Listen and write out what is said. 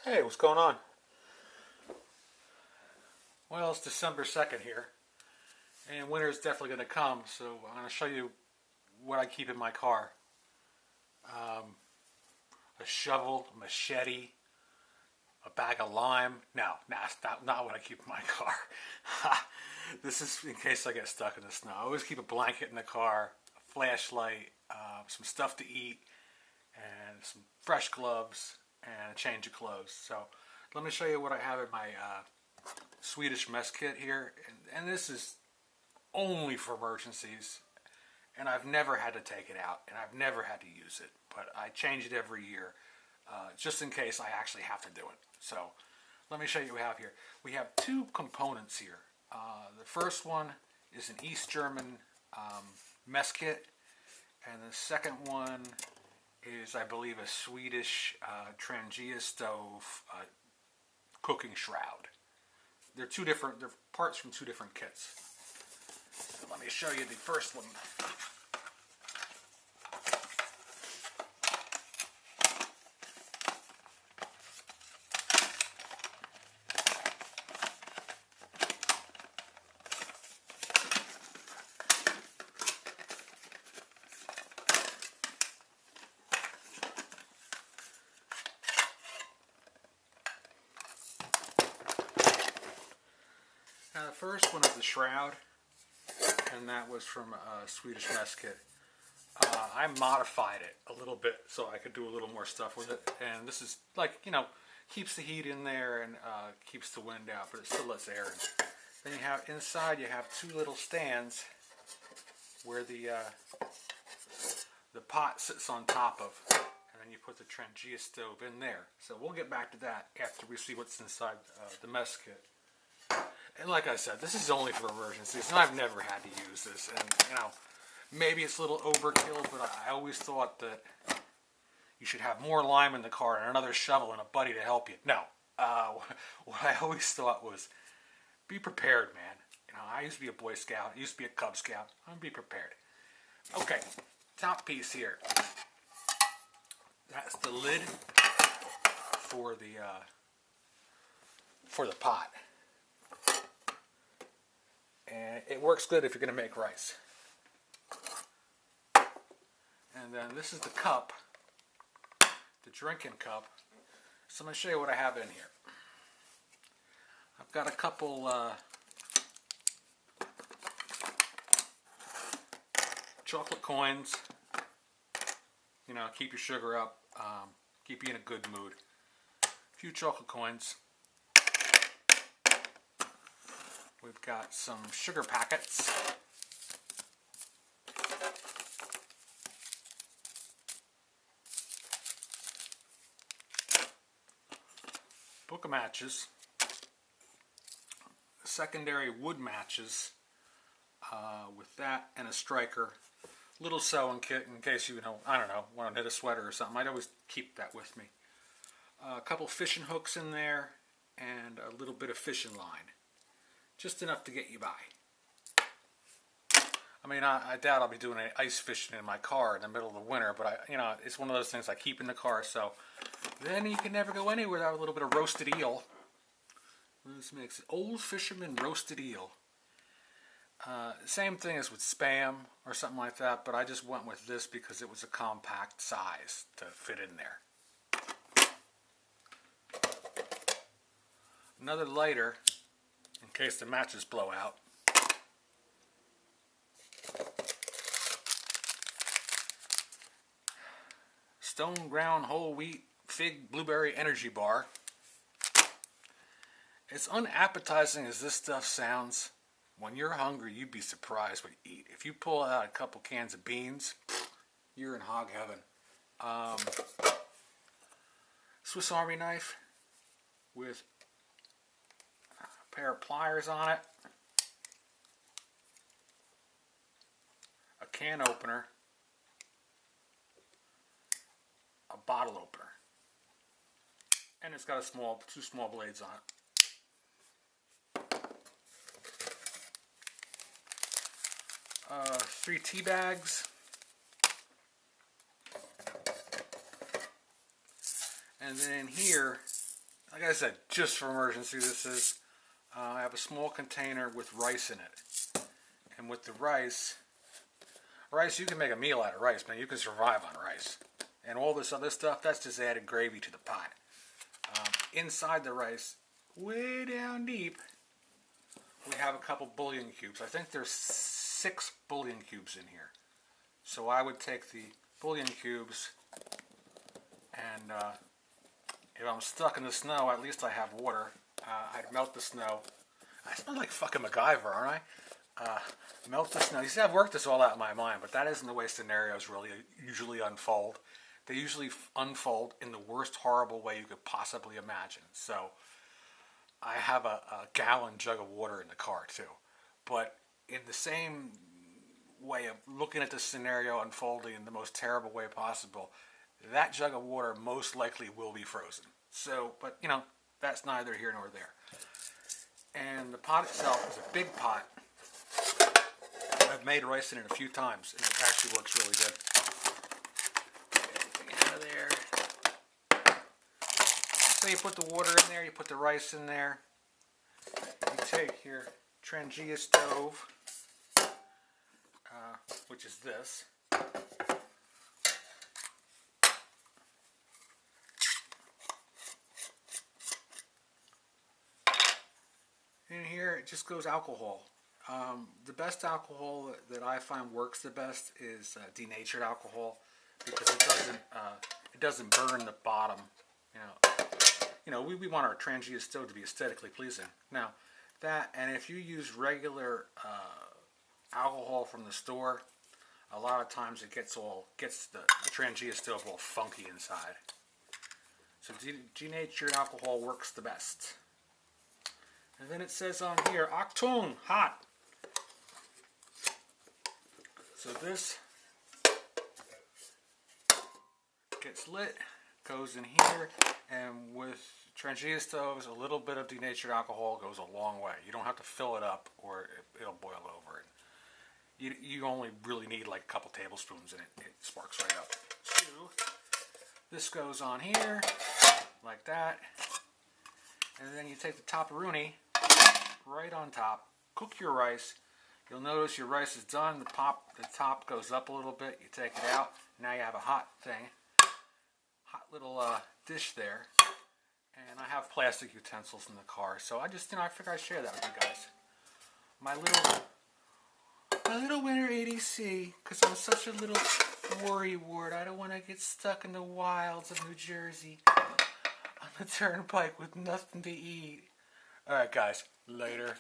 Hey, what's going on? Well, it's December 2nd here, and winter is definitely going to come, so I'm going to show you what I keep in my car. A shovel, a machete, a bag of lime. No, that's not what I keep in my car. This is in case I get stuck in the snow. I always keep a blanket in the car, a flashlight, some stuff to eat, and some fresh gloves, and a change of clothes. So let me show you what I have in my Swedish mess kit here, and this is only for emergencies, and I've never had to take it out, and I've never had to use it, but I change it every year, just in case I actually have to do it. So let me show you what we have here. We have two components here. The first one is an East German mess kit, and the second one is, I believe, a Swedish Trangia stove cooking shroud. They're parts from two different kits. So let me show you the first one. Now the first one is the shroud, and that was from a Swedish mess kit. I modified it a little bit so I could do a little more stuff with it, and this is like, keeps the heat in there and keeps the wind out, but it still lets air in. Then you have inside, you have two little stands where the pot sits on top of, and then you put the Trangia stove in there. So we'll get back to that after we see what's inside the mess kit. And like I said, this is only for emergencies, and I've never had to use this. And, maybe it's a little overkill, but I always thought that you should have more lime in the car and another shovel and a buddy to help you. No. What I always thought was, be prepared, man. I used to be a Boy Scout. I used to be a Cub Scout. I'm going to be prepared. Okay, top piece here. That's the lid for the pot. And it works good if you're going to make rice. And then this is the cup, the drinking cup. So I'm going to show you what I have in here. I've got a couple chocolate coins. Keep your sugar up, keep you in a good mood. A few chocolate coins. We've got some sugar packets. Book of matches. Secondary wood matches with that and a striker. Little sewing kit in case you, want to knit a sweater or something. I'd always keep that with me. A couple fishing hooks in there and a little bit of fishing line. Just enough to get you by. I doubt I'll be doing any ice fishing in my car in the middle of the winter, but it's one of those things I keep in the car, so then you can never go anywhere without a little bit of roasted eel. This makes it Old Fisherman roasted eel. Same thing as with Spam or something like that, but I just went with this because it was a compact size to fit in there. Another lighter in case the matches blow out. Stone ground whole wheat fig blueberry energy bar. As unappetizing as this stuff sounds, when you're hungry, you'd be surprised what you eat. If you pull out a couple cans of beans, you're in hog heaven. Swiss Army knife with a pair of pliers on it. A can opener. A bottle opener. And it's got two small blades on it. 3 tea bags, and then in here Like I said, just for emergency this is. I have a small container with rice in it. And with the rice, you can make a meal out of rice, man. You can survive on rice. And all this other stuff, that's just added gravy to the pot. Inside the rice, way down deep, we have a couple bouillon cubes. I think there's 6 bouillon cubes in here. So I would take the bouillon cubes and if I'm stuck in the snow, at least I have water. I'd melt the snow. I smell like fucking MacGyver, aren't I? Melt the snow. You see, I've worked this all out in my mind, but that isn't the way scenarios really usually unfold. They usually unfold in the worst horrible way you could possibly imagine. So I have a gallon jug of water in the car too. But in the same way of looking at the scenario unfolding in the most terrible way possible, that jug of water most likely will be frozen. So, but you know, that's neither here nor there. And the pot itself is a big pot. I've made rice in it a few times, and it actually works really good. Get everything out of there. So you put the water in there, you put the rice in there. You take your Trangia stove, which is this. In here, it just goes alcohol. The best alcohol that I find works the best is denatured alcohol, because it doesn't burn the bottom. We want our Trangia stove to be aesthetically pleasing. Now, that, and if you use regular alcohol from the store, a lot of times it gets the Trangia stove all funky inside. So denatured alcohol works the best. And then it says on here, Achtung, hot. So this gets lit, goes in here, and with Trangia stoves, a little bit of denatured alcohol goes a long way. You don't have to fill it up or it'll boil over. You only really need like a couple tablespoons and it sparks right up. So this goes on here, like that. And then you take the top-a-rooney right on top, cook your rice. You'll notice your rice is done, the top goes up a little bit, you take it out, now you have a hot little dish there. And I have plastic utensils in the car, so I figured I'd share that with you guys. My little winter ADC, because I'm such a little worrywart. I don't want to get stuck in the wilds of New Jersey on the turnpike with nothing to eat. Alright guys, later.